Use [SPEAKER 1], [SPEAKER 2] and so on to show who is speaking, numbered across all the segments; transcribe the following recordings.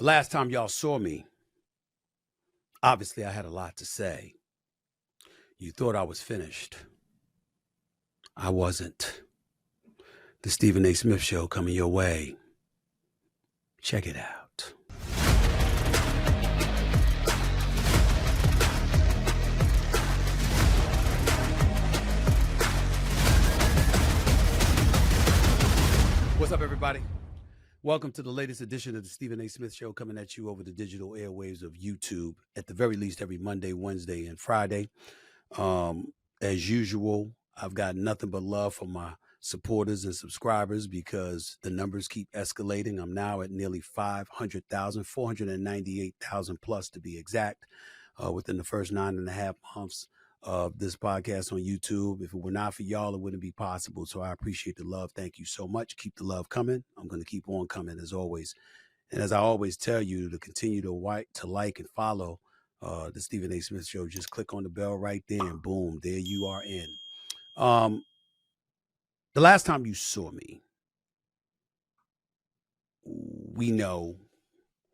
[SPEAKER 1] The last time y'all saw me, obviously I had a lot to say. You thought I was finished. I wasn't. The Stephen A. Smith Show coming your way. Check it out. What's up, everybody? Welcome to the latest edition of the Stephen A. Smith Show, coming at you over the digital airwaves of YouTube, at the very least every Monday, Wednesday, and Friday. As usual, I've got nothing but love for my supporters and subscribers because the numbers keep escalating. I'm now at nearly 500,000, 498,000 plus to be exact, within the first 9.5 months of this podcast on YouTube. If it were not for y'all, it wouldn't be possible. So I appreciate the love. Thank you so much. Keep the love coming. I'm going to keep on coming as always. And as I always tell you, to continue to like and follow the Stephen A. Smith Show, just click on the bell right there and boom, there you are in. The last time you saw me, we know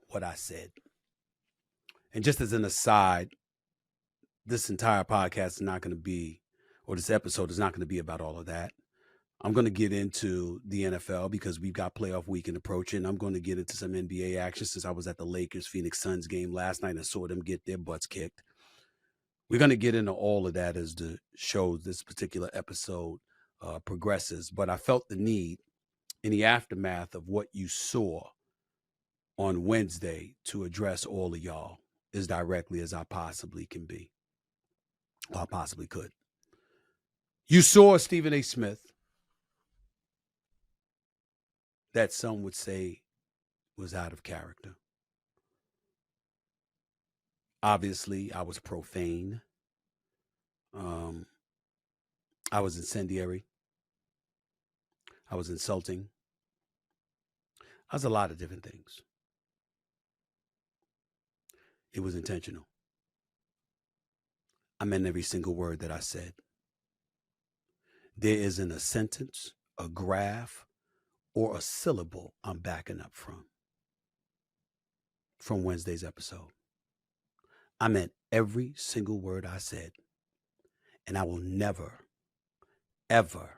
[SPEAKER 1] what I said. And just as an aside, this entire podcast is not going to be, or this episode is not going to be about all of that. I'm going to get into the NFL because we've got playoff weekend approaching. I'm going to get into some NBA action since I was at the Lakers-Phoenix Suns game last night and saw them get their butts kicked. We're going to get into all of that as the show, this particular episode, progresses. But I felt the need in the aftermath of what you saw on Wednesday to address all of y'all as directly as I possibly can be. Or I possibly could. You saw Stephen A. Smith, that some would say was out of character. Obviously, I was profane. I was incendiary. I was insulting. I was a lot of different things. It was intentional. I meant every single word that I said. There isn't a sentence, a graph, or a syllable I'm backing up from Wednesday's episode. I meant every single word I said, and I will never, ever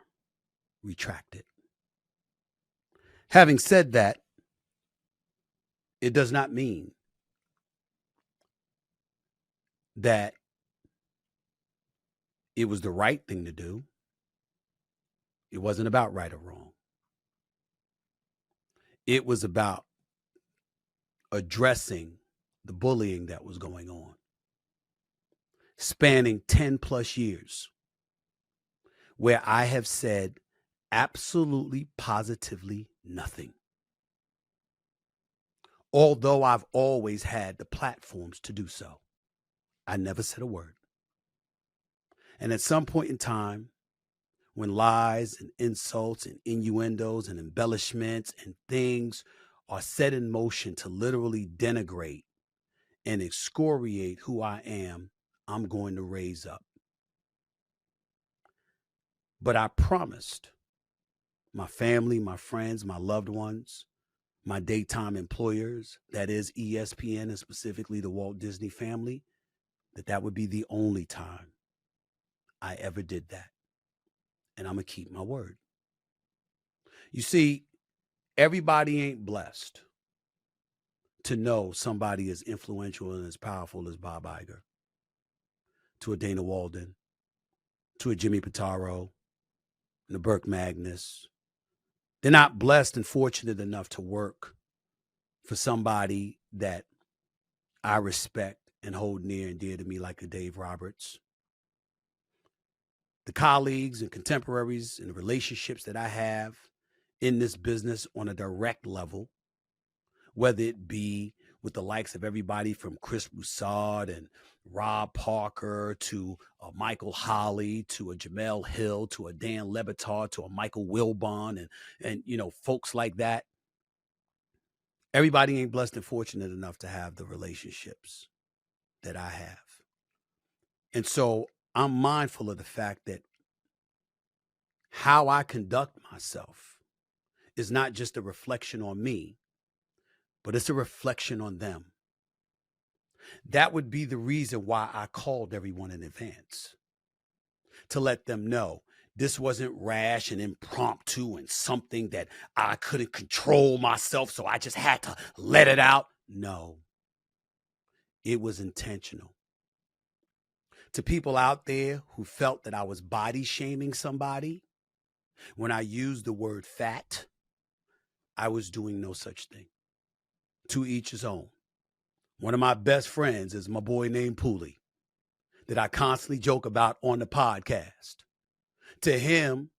[SPEAKER 1] retract it. Having said that, it does not mean that it was the right thing to do. It wasn't about right or wrong. It was about addressing the bullying that was going on, spanning 10 plus years, where I have said absolutely, positively nothing. Although I've always had the platforms to do so, I never said a word. And at some point in time, when lies and insults and innuendos and embellishments and things are set in motion to literally denigrate and excoriate who I am, I'm going to raise up. But I promised my family, my friends, my loved ones, my daytime employers, that is ESPN and specifically the Walt Disney family, that would be the only time I ever did that. And I'm going to keep my word. You see, everybody ain't blessed to know somebody as influential and as powerful as Bob Iger, to a Dana Walden, to a Jimmy Pitaro, and a Burke Magnus. They're not blessed and fortunate enough to work for somebody that I respect and hold near and dear to me like a Dave Roberts. The colleagues and contemporaries and the relationships that I have in this business on a direct level, whether it be with the likes of everybody from Chris Broussard and Rob Parker to a Michael Holley to a Jamel Hill to a Dan Lebatard to a Michael Wilbon and you know, folks like that. Everybody ain't blessed and fortunate enough to have the relationships that I have. And so I'm mindful of the fact that how I conduct myself is not just a reflection on me, but it's a reflection on them. That would be the reason why I called everyone in advance, to let them know this wasn't rash and impromptu and something that I couldn't control myself, so I just had to let it out. No, it was intentional. To people out there who felt that I was body shaming somebody, when I used the word fat, I was doing no such thing. To each his own. One of my best friends is my boy named Pooley, that I constantly joke about on the podcast. To him,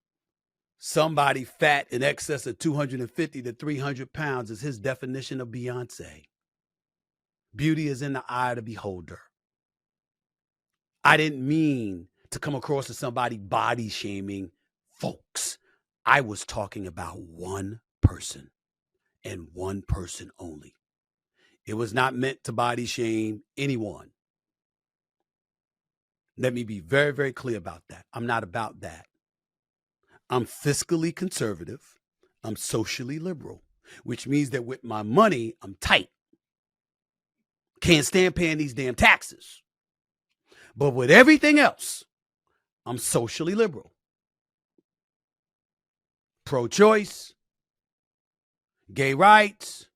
[SPEAKER 1] somebody fat in excess of 250 to 300 pounds is his definition of Beyonce. Beauty is in the eye of the beholder. I didn't mean to come across as somebody body shaming folks. I was talking about one person and one person only. It was not meant to body shame anyone. Let me be very, very clear about that. I'm not about that. I'm fiscally conservative. I'm socially liberal, which means that with my money, I'm tight. Can't stand paying these damn taxes. But with everything else, I'm socially liberal. Pro-choice, gay rights,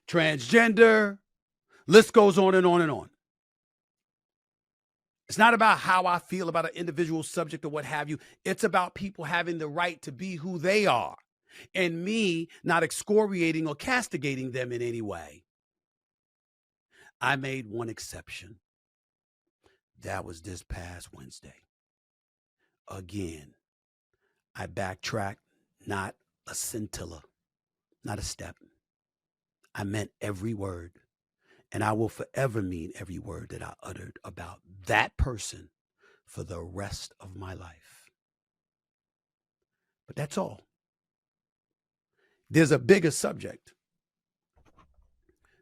[SPEAKER 1] transgender, list goes on and on and on. It's not about how I feel about an individual subject or what have you. It's about people having the right to be who they are and me not excoriating or castigating them in any way. I made one exception. That was this past Wednesday. Again, I backtracked, not a scintilla, not a step. I meant every word, and I will forever mean every word that I uttered about that person for the rest of my life. But that's all. There's a bigger subject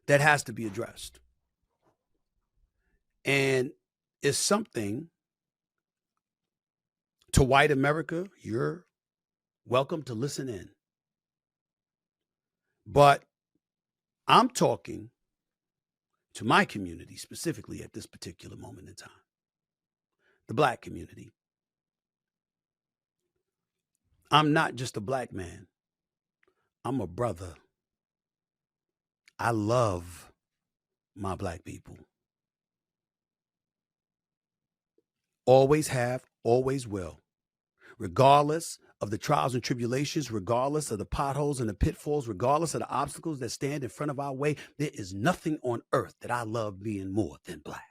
[SPEAKER 1] that has to be addressed. And it's something to white America, you're welcome to listen in. But I'm talking to my community specifically at this particular moment in time, the Black community. I'm not just a Black man. I'm a brother. I love my Black people. Always have, always will. Regardless of the trials and tribulations, regardless of the potholes and the pitfalls, regardless of the obstacles that stand in front of our way, there is nothing on earth that I love being more than Black.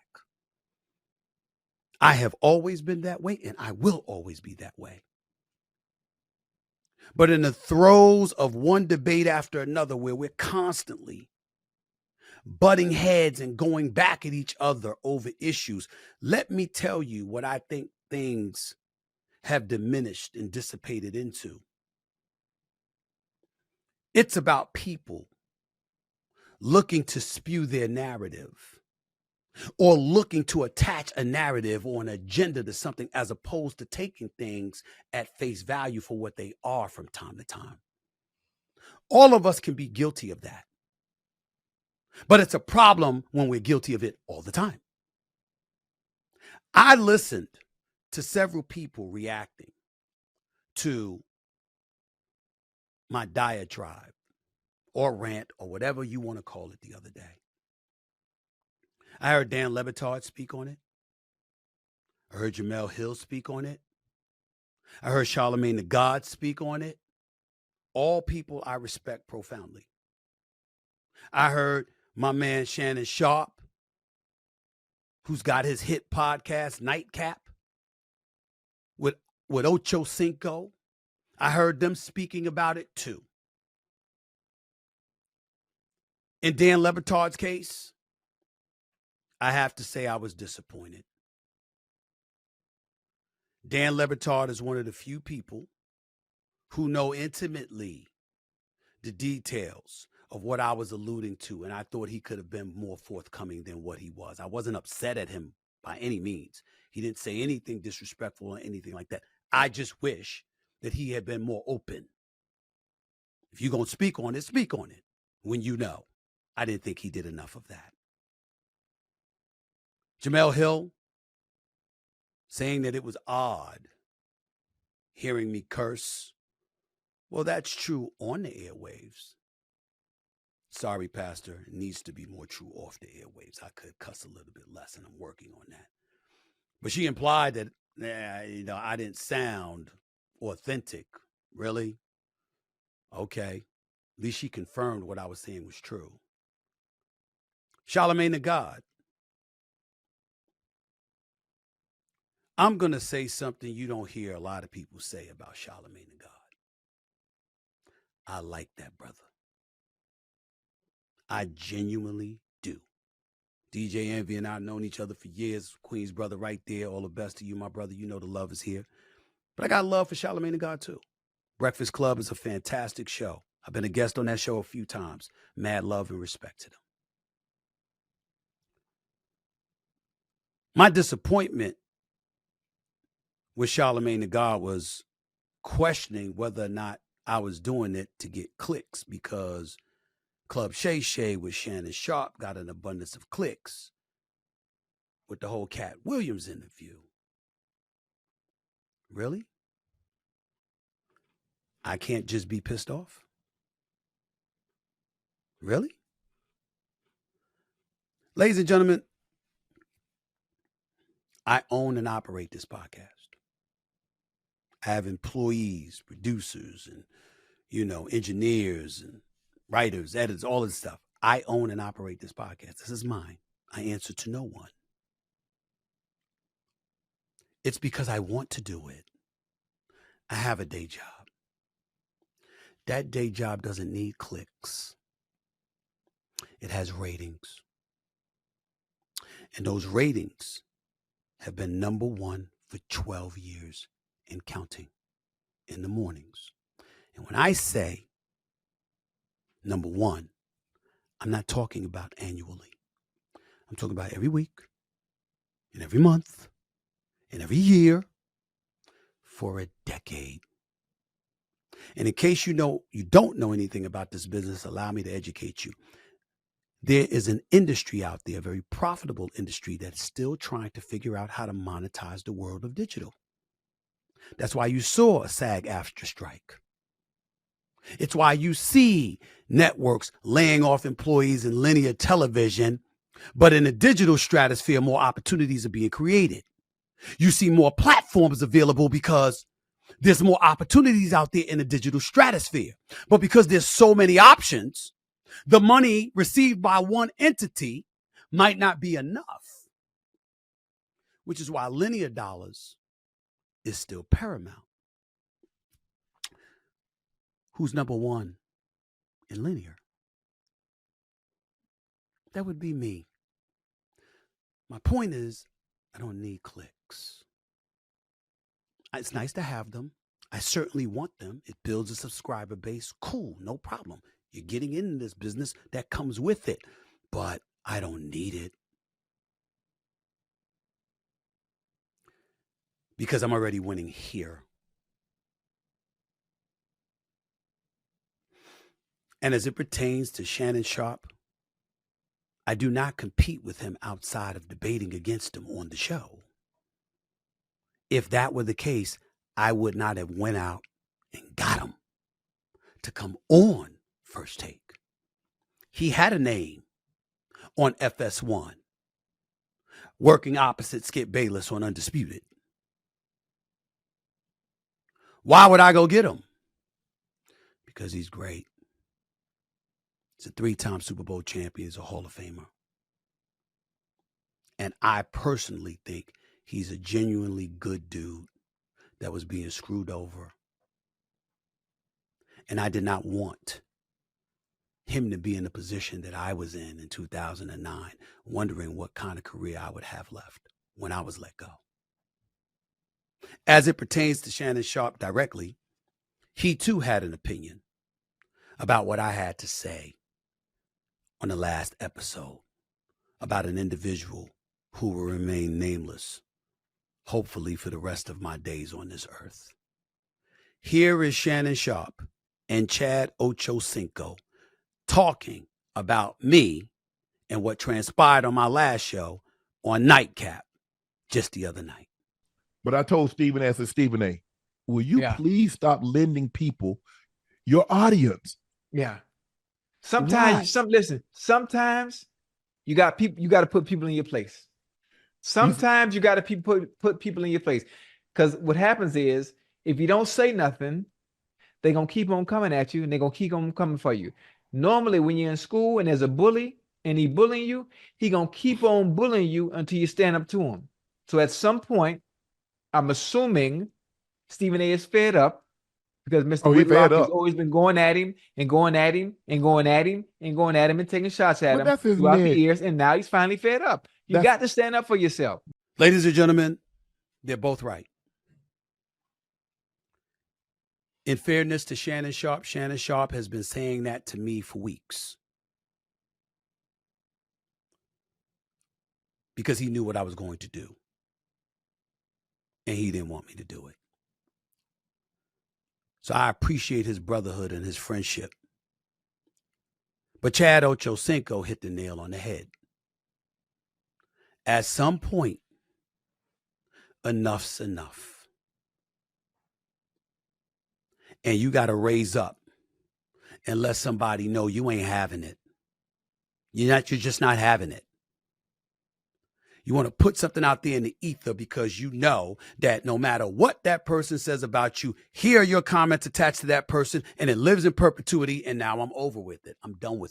[SPEAKER 1] I have always been that way, and I will always be that way. But in the throes of one debate after another, where we're constantly butting heads and going back at each other over issues, let me tell you what I think things have diminished and dissipated into. It's about people looking to spew their narrative or looking to attach a narrative or an agenda to something as opposed to taking things at face value for what they are from time to time. All of us can be guilty of that. But it's a problem when we're guilty of it all the time. I listened to several people reacting to my diatribe or rant or whatever you want to call it the other day. I heard Dan Le Batard speak on it. I heard Jamel Hill speak on it. I heard Charlemagne the God speak on it. All people I respect profoundly. I heard my man Shannon Sharp, who's got his hit podcast Nightcap with Ocho Cinco. I heard them speaking about it too. In Dan Le Batard's case, I have to say I was disappointed. Dan Le Batard is one of the few people who know intimately the details of what I was alluding to, and I thought he could have been more forthcoming than what he was. I wasn't upset at him by any means. He didn't say anything disrespectful or anything like that. I just wish that he had been more open. If you're going to speak on it, speak on it. when you know. I didn't think he did enough of that. Jamel Hill saying that it was odd hearing me curse. Well, that's true on the airwaves. Sorry, Pastor. It needs to be more true off the airwaves. I could cuss a little bit less, and I'm working on that. But she implied that, I didn't sound authentic. Really? Okay. At least she confirmed what I was saying was true. Charlemagne the God. I'm going to say something you don't hear a lot of people say about Charlemagne the God. I like that brother. I genuinely do. DJ Envy and I have known each other for years. Queen's brother right there. All the best to you, my brother. You know the love is here. But I got love for Charlemagne the God too. Breakfast Club is a fantastic show. I've been a guest on that show a few times. Mad love and respect to them. My disappointment with Charlemagne the God was questioning whether or not I was doing it to get clicks, because Club Shay Shay with Shannon Sharp got an abundance of clicks with the whole Cat Williams interview. Really? I can't just be pissed off? Really? Ladies and gentlemen, I own and operate this podcast. I have employees, producers, and, engineers and writers, editors, all this stuff. I own and operate this podcast. This is mine. I answer to no one. It's because I want to do it. I have a day job. That day job doesn't need clicks. It has ratings. And those ratings have been number one for 12 years and counting in the mornings. And when I say number one, I'm not talking about annually. I'm talking about every week and every month and every year for a decade. And in case you don't know anything about this business, allow me to educate you. There is an industry out there, a very profitable industry, that's still trying to figure out how to monetize the world of digital. That's why you saw a SAG-AFTRA strike. It's why you see networks laying off employees in linear television, but in the digital stratosphere, more opportunities are being created. You see more platforms available because there's more opportunities out there in the digital stratosphere. But because there's so many options, the money received by one entity might not be enough, which is why linear dollars is still paramount. Who's number one in linear? That would be me. My point is, I don't need clicks. It's nice to have them. I certainly want them. It builds a subscriber base. Cool, no problem. You're getting into this business, that comes with it. But I don't need it. Because I'm already winning here. And as it pertains to Shannon Sharp, I do not compete with him outside of debating against him on the show. If that were the case, I would not have went out and got him to come on First Take. He had a name on FS1, working opposite Skip Bayless on Undisputed. Why would I go get him? Because he's great. He's a 3-time Super Bowl champion. He's a Hall of Famer. And I personally think he's a genuinely good dude that was being screwed over. And I did not want him to be in the position that I was in 2009, wondering what kind of career I would have left when I was let go. As it pertains to Shannon Sharp directly, he too had an opinion about what I had to say on the last episode about an individual who will remain nameless, hopefully for the rest of my days on this earth. Here is Shannon Sharp and Chad Ochocinco talking about me and what transpired on my last show on Nightcap just the other night.
[SPEAKER 2] But I told Stephen, I said, Stephen A., will you please stop lending people your audience?
[SPEAKER 3] Yeah. Sometimes sometimes you got to put people in your place. Sometimes you got to put people in your place. Because what happens is, if you don't say nothing, they're going to keep on coming at you, and they're going to keep on coming for you. Normally, when you're in school and there's a bully and he's bullying you, he's going to keep on bullying you until you stand up to him. So at some point, I'm assuming Stephen A. is fed up, because Mr. Whitlock has always been going at him and going at him and going at him and going at him and taking shots at him throughout the years, and now he's finally fed up. You got to stand up for yourself.
[SPEAKER 1] Ladies and gentlemen, they're both right. In fairness to Shannon Sharpe has been saying that to me for weeks, because he knew what I was going to do, and he didn't want me to do it. So I appreciate his brotherhood and his friendship. But Chad Ochocinco hit the nail on the head. At some point, enough's enough. And you got to raise up and let somebody know you ain't having it. You're just not having it. You want to put something out there in the ether because you know that no matter what that person says about you, here are your comments attached to that person, and it lives in perpetuity, and now I'm over with it. I'm done with it.